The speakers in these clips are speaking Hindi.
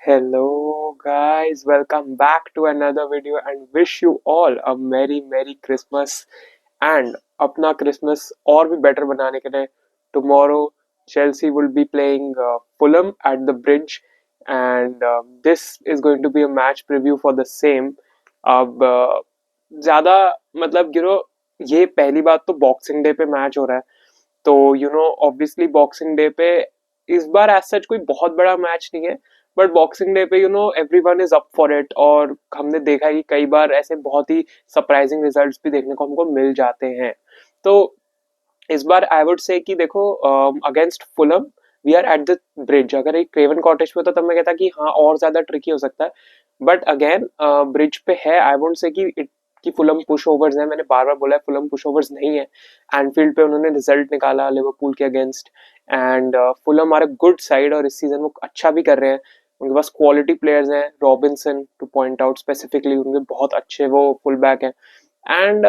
Hello guys, welcome back to another video and wish you all a merry Christmas and अपना Christmas और भी better बनाने के लिए tomorrow Chelsea will be playing Fulham at the Bridge and this is going to be a match preview for the same. अब ज़्यादा मतलब ये पहली बात तो बॉक्सिंग डे पे मैच हो रहा है तो ऑब्वियसली बॉक्सिंग डे पे इस बार एज सच कोई बहुत बड़ा मैच नहीं है बट बॉक्सिंग डे पे everyone is up for it और हमने देखा है कि कई बार ऐसे बहुत ही सरप्राइजिंग रिजल्ट्स भी देखने को हमको मिल जाते हैं तो इस बार आई वुड से कि देखो against Fulham we are at the Bridge अगर एक क्रेवन कॉटेज पे तो तब मैं कहता कि हाँ और ज्यादा ट्रिकी हो सकता है बट अगेन ब्रिज पे है आई वुड से कि फुलम पुश ओवर्स है मैंने बार बार बोला है फुलम पुश ओवर्स नहीं है एनफील्ड पे उन्होंने रिजल्ट निकाला लिवरपूल के against and Fulham are a good side और इस सीजन वो अच्छा भी कर रहे हैं उनके पास क्वालिटी प्लेयर्स हैं Robinson two point out specifically उनके बहुत अच्छे वो फुल बैक हैं एंड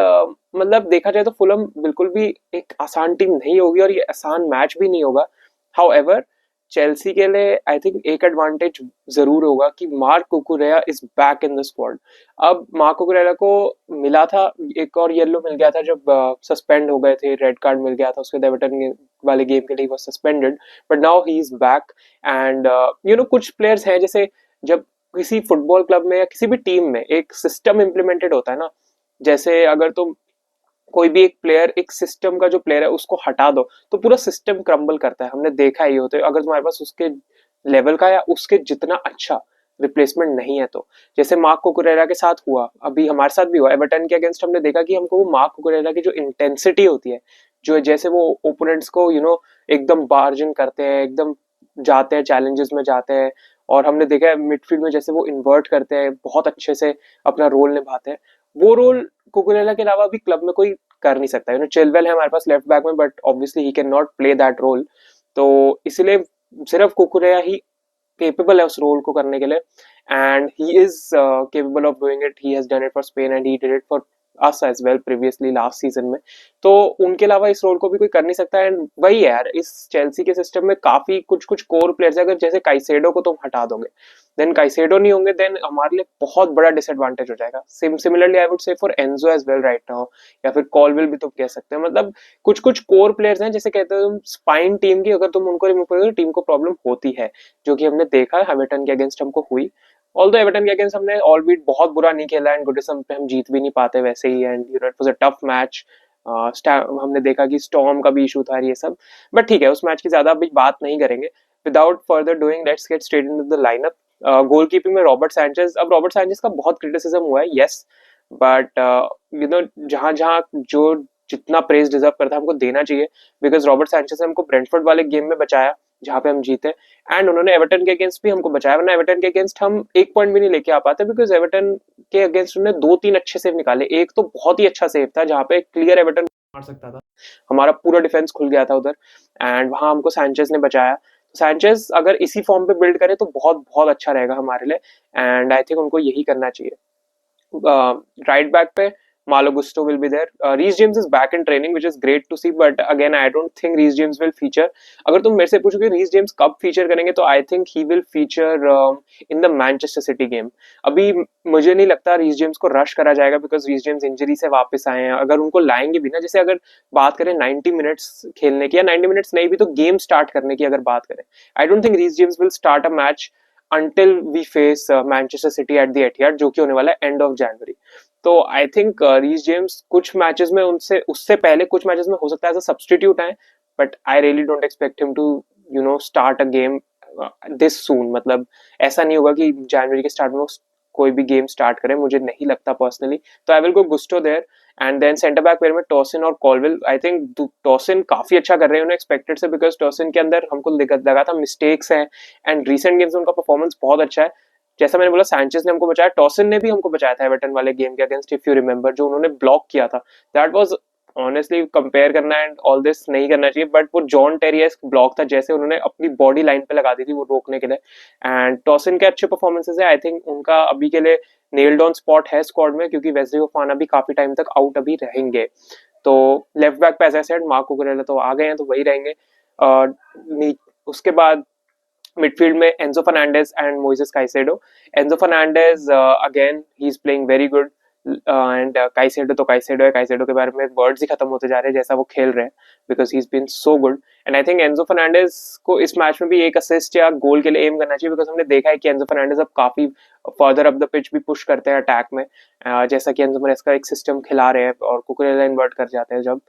मतलब देखा जाए तो फुलम बिल्कुल भी एक आसान टीम नहीं होगी और ये आसान मैच भी नहीं होगा हाउ एवर चेल्सी के लिए आई थिंक एक एडवांटेज जरूर होगा कि mark कुकुरेया is back in the squad अब मार्क कुकुरेया को मिला था एक और येलो मिल गया था जब सस्पेंड हो गए थे रेड कार्ड मिल गया था उसके एवर्टन वाले गेम के लिए वो suspended but now he is back and कुछ प्लेयर्स हैं जैसे जब किसी फुटबॉल क्लब में या किसी भी टीम में एक सिस्टम इम्प्लीमेंटेड होता है ना जैसे अगर तुम कोई भी एक प्लेयर एक सिस्टम का जो प्लेयर है उसको हटा दो तो पूरा सिस्टम क्रम्बल करता है हमने देखा है ये होते अगर तुम्हारे पास उसके लेवल का या उसके जितना अच्छा रिप्लेसमेंट नहीं है तो जैसे मार्क कुकुरेला के साथ हुआ अभी हमारे साथ भी हुआ एवर्टन के अगेंस्ट हमने देखा कि हमको वो मार्क कुकुरेला की जो इंटेंसिटी होती है जो जैसे वो ओपोनेंट्स को एकदम बार्जन करते हैं एकदम जाते हैं चैलेंजेस में जाते हैं और हमने देखा है मिडफील्ड में जैसे वो इन्वर्ट करते हैं बहुत अच्छे से अपना रोल निभाते हैं वो रोल कुकुरेला के अलावा भी क्लब में कोई कर नहीं सकता चिलवेल है हमारे पास लेफ्ट बैक में but obviously he cannot play that role तो इसलिए सिर्फ कुकुरेला ही केपेबल है उस रोल को करने के लिए and he is capable of doing it he has done it for Spain and he did it for us as well previously last season में तो उनके अलावा इस रोल को भी कोई कर नहीं सकता एंड वही है यार इस चेल्सी के सिस्टम में काफी कुछ कुछ कोर प्लेयर्स है अगर जैसे काइसेडो को तुम हटा दोगे देन काइसेडो नहीं होंगे देन हमारे लिए बहुत बड़ा डिसएडवांटेज हो जाएगा similarly I would say for Enzo as well right now या फिर कॉलविल भी तुम कह सकते हैं मतलब कुछ कुछ कोर प्लेयर्स हैं जैसे कहते हैं तुम स्पाइन टीम की अगर तुम उनको रिमूव करोगे टीम को प्रॉब्लम होती है जो कि हमने देखा है एवर्टन के अगेंस्ट हमको हुई ऑल्दो एवर्टन के अगेंस्ट हमने ऑलबीट बहुत बुरा नहीं खेला एंड गुडिसम पे हम जीत भी नहीं पाते वैसे ही and it was a tough match हमने देखा कि स्टॉर्म का भी इशू था ये सब बट ठीक है उस मैच की ज्यादा अभी बात नहीं करेंगे without further doing let's get straight into the lineup goalkeeping में रॉबर्ट सैंचेज अब रॉबर्ट सैंचेज का बहुत क्रिटिसिज्म हुआ है यस बट जहां जहां जो जितना प्रेज डिजर्व करता है हमको देना चाहिए बिकॉज रॉबर्ट सैंचेज ने हमको ब्रेंटफोर्ड वाले गेम में बचाया जहां पे हम जीते एंड उन्होंने एवर्टन के अगेंस्ट भी हमको बचाया वरना एवर्टन के अगेंस्ट हम एक पॉइंट भी नहीं लेके आ पाते बिकॉज एवर्टन के अगेंस्ट उन्होंने 2-3 अच्छे सेव निकाले एक तो बहुत ही अच्छा सेव था जहां पे क्लियर एवर्टन मार सकता था हमारा पूरा डिफेंस खुल गया था उधर एंड वहां हमको सैंचेज ने बचाया सैंचेज अगर इसी फॉर्म पे बिल्ड करे तो बहुत बहुत अच्छा रहेगा हमारे लिए एंड आई थिंक उनको यही करना चाहिए right back पे Malo Gusto will be there. Reece James is back in training, which is great to see. But again, I don't think Reece James will feature. अगर तुम मेरे से पूछोगे Reece James कब feature करेंगे तो I think he will feature in the Manchester City game. अभी मुझे नहीं लगता Reece James को rush करा जाएगा because Reece James injury से वापस आए हैं. अगर उनको लाएंगे भी ना जैसे अगर बात करें 90 minutes खेलने की या 90 minutes नहीं भी तो game start करने की अगर बात करें I don't think Reece James will start a match until we face Manchester City at the Etihad जो कि होने वाला है end of January. तो आई थिंक रीस जेम्स कुछ मैचेस में उनसे उससे पहले कुछ मैचेस में हो सकता है एज अ सब्स्टिट्यूट है but I really don't expect him to start a game this soon मतलब ऐसा नहीं होगा कि जनवरी के स्टार्ट में कोई भी गेम स्टार्ट करे मुझे नहीं लगता पर्सनली तो I will go Gusto there and then centre back pair में टॉसिन और कॉलविल आई थिंक टॉसिन काफी अच्छा कर रहे हैं एक्सपेक्टेड से बिकॉज टॉसिन के अंदर हमको लगा था मिस्टेक्स हैं एंड रिसेंट गेम्स में उनका परफॉर्मेंस बहुत अच्छा है जैसा मैंने बोला सैंचेज ने हमको बचाया टॉसिन ने भी हमको बचाया था एवर्टन वाले गेम के अगेंस्ट इफ यू रिमेंबर जो उन्होंने ब्लॉक किया था दैट वाज ऑनेस्टली कंपेयर करना एंड ऑल दिस नहीं करना चाहिए बट वो जॉन टेरियस ब्लॉक था जैसे उन्होंने अपनी बॉडी लाइन पे लगा दी थी वो रोकने के लिए एंड टॉसिन के अच्छे परफॉर्मेंसेस है आई थिंक उनका अभी के लिए नेल्ड ऑन स्पॉट है स्क्वाड में क्योंकि वेस्ली फोफाना भी काफी टाइम तक आउट अभी रहेंगे तो लेफ्ट बैक पे as I said Marco Cucurella तो आ गए हैं तो वही रहेंगे उसके बाद midfield में Enzo Fernandez and Moises Caicedo. Enzo Fernandez again he's playing very good and Caicedo तो काइसेडो है. काइसेडो के बारे में वर्ड्स ही खत्म होते जा रहे हैं जैसा वो खेल रहे हैं because he is been so good. And I think Enzo Fernandez को इस मैच में भी एक असिस्ट या गोल के लिए एम करना चाहिए बिकॉज हमने देखा है कि एंजो फर्नांडिस अब काफी फर्दर अप द पिच भी पुश करते हैं अटैक में, जैसा कि एंजो मरेस्का एक सिस्टम खिला रहे हैं और कुकुरेला इन्वर्ट कर जाते हैं जब.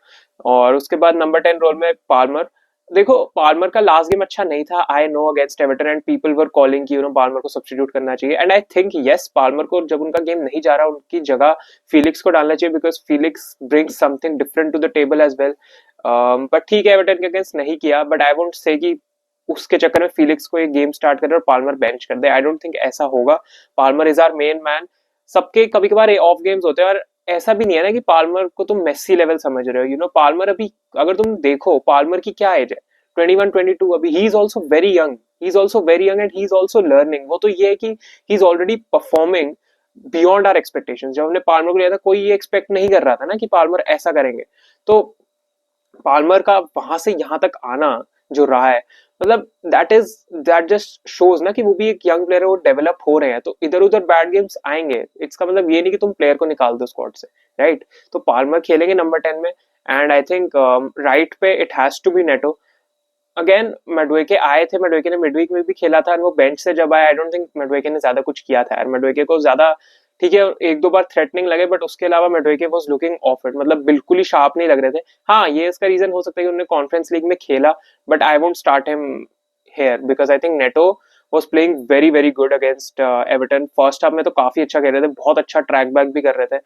और उसके बाद नंबर 10 रोल में पाल्मर. देखो पाल्मर का लास्ट गेम अच्छा नहीं था, I know, against Everton and people were calling कि पाल्मर को सब्स्टिट्यूट करना चाहिए and I think yes Palmer को जब उनका गेम नहीं जा रहा उनकी जगह फिलिक्स को डालना चाहिए because Felix brings something different to the table as well. But ठीक है एवर्टन के अगेंस्ट नहीं किया, बट आई वोंट से कि उसके चक्कर में फिलिक्स को एक गेम स्टार्ट करे और पाल्मर बेंच कर दे. आई डोंट थिंक ऐसा होगा. Palmer is our main man. सबके कभी कभार ऑफ गेम्स होते हैं और ऐसा भी नहीं है ना कि पाल्मर को तुम मेसी लेवल समझ रहे हो. पाल्मर अभी अगर तुम देखो पाल्मर की क्या एज है, 21-22 अभी. He is also very young, he is also very young and he is also learning. वो तो ये है कि he is already performing beyond our expectation. जब हमने पाल्मर को लिया था कोई ये एक्सपेक्ट नहीं कर रहा था ना कि पाल्मर ऐसा करेंगे. तो पाल्मर का वहां से यहाँ तक आना जो रहा है, मतलब दैट जस्ट शोज ना कि वो भी एक यंग प्लेयर है, वो डेवलप हो रहे हैं. तो इधर उधर बैड गेम्स आएंगे, इसका मतलब ये नहीं कि तुम प्लेयर को निकाल दो स्क्वाड से, राइट. तो पाल्मर खेलेंगे नंबर 10 में एंड आई थिंक राइट पे it has to be Neto. Again Madueke आए थे, मेडवेके ने मिडवीक में भी खेला था और वो बेंच से जब आया आई डोंट थिंक मेडवेके ने ज्यादा कुछ किया था. मेडवेके को ज्यादा ठीक है एक दो बार थ्रेटनिंग लगे बट उसके अलावा मेडवेके वाज लुकिंग ऑफ इट, मतलब बिल्कुल ही शार्प नहीं लग रहे थे. हाँ ये इसका रीजन हो सकता है कि उन्होंने कॉन्फ्रेंस लीग में खेला, but I won't start him hair because I think NATO was playing very very good against Everton. First half में तो काफी अच्छा खेल रहे थे, बहुत अच्छा ट्रैक बैक भी कर रहे थे.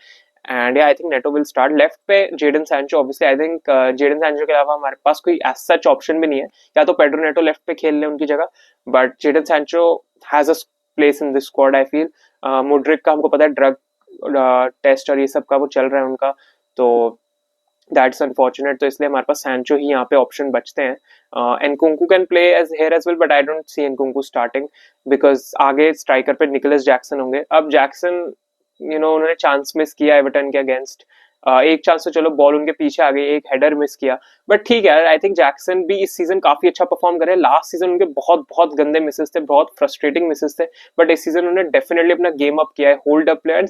And I think Neto will start. Left पे Jadon Sancho. Obviously I think Jadon Sancho के अलावा हमारे पास कोई एज सच ऑप्शन भी नहीं है. या तो पेड्रो नेटो लेफ्ट पे खेल ले उनकी जगह, but Jadon Sancho has a place in this squad I feel. Mudryk का हमको पता है ड्रग टेस्ट और ये सब का वो चल रहा है उनका, तो दैट्स अनफॉर्चुनेट. तो इसलिए हमारे पास सैंचो ही यहाँ पे ऑप्शन बचते हैं. Nkunku can play as here as well but I don't see Nkunku starting because आगे स्ट्राइकर पे निकोलस जैक्सन होंगे. अब जैक्सन उन्होंने चांस मिस किया एवर्टन के अगेंस्ट. एक चांस तो चलो बॉल उनके पीछे आ गई, एक हेडर मिस किया, बट ठीक है. आई थिंक जैक्सन भी इस सीजन काफी अच्छा परफॉर्म करे. लास्ट सीजन उनके बहुत बहुत गंदे मिसेस थे, बहुत फ्रस्ट्रेटिंग मिसेस थे, बट इस सीजन उन्होंने डेफिनेटली अपना गेम अप किया है. होल्ड अप प्लेयर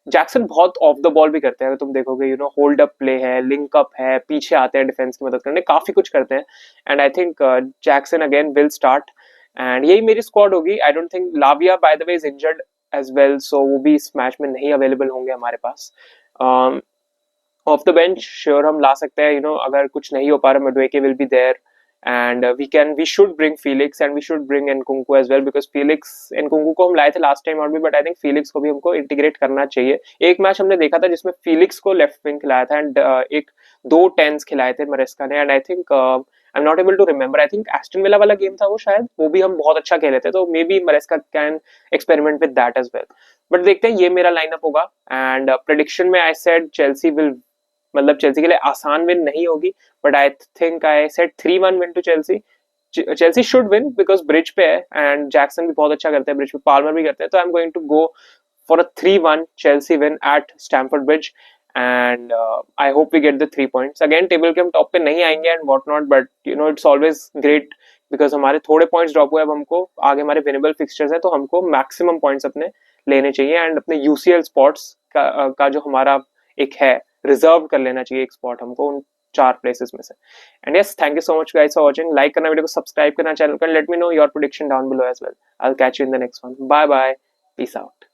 जैक्सन बहुत ऑफ द बॉल भी करते हैं, अगर तुम देखोगे होल्ड अप प्ले है, लिंक अप है, पीछे आते हैं डिफेंस की मदद करने, काफी कुछ करते हैं. And I think Jackson again will start and यही मेरी स्क्वाड होगी. I don't think Lavia by the way is injured as well, so वो भी इस मैच में नहीं अवेलेबल होंगे हमारे पास. ऑफ द बेंच श्योर हम ला सकते हैं, अगर कुछ नहीं हो पा रहा Madueke will be there and we should bring Felix and we should bring Nkunku as well because Felix Nkunku को हम लाए थे लास्ट टाइम और भी, बट आई थिंक Felix को भी हमको इंटीग्रेट करना चाहिए. एक मैच हमने देखा था जिसमें Felix को लेफ्ट विंग खिलाया था एंड एक दो टेंस खिलाए थे मरेस्का ने and I think I am not able to remember. I think Aston Villa वाला गेम था वो, शायद वो भी हम बहुत अच्छा खेले थे, तो maybe Maresca can experiment with that as well. But देखते हैं, ये मेरा लाइनअप होगा. एंड प्रेडिक्शन में आई सेड चेल्सी विल, मतलब चेल्सी के लिए आसान विन नहीं होगी, but I think I said 3-1 win to Chelsea. Chelsea should win because Bridge पे है एंड जैक्सन भी बहुत अच्छा करते हैं ब्रिज पे, पाल्मर भी करते हैं, तो I am going to go for a 3-1 Chelsea win at Stamford Bridge and I hope we get the 3 points. Again table के हम टॉप पे नहीं आएंगे and what not, but it's always great because हमारे थोड़े पॉइंट्स ड्रॉप हुए, अब हमको आगे हमारे विनेबल फिक्सचर्स है, तो हमको मैक्सिमम पॉइंट्स अपने लेने चाहिए एंड अपने यूसीएल स्पॉट्स का जो हमारा एक है रिजर्व कर लेना चाहिए एक स्पॉट हमको उन 4 प्लेसेस में से. And yes, thank you so much guys for watching. Like करना, वीडियो को सब्सक्राइब करना चैनल को, let me know your prediction down below as well. I will catch you in the next one. Bye bye, peace out.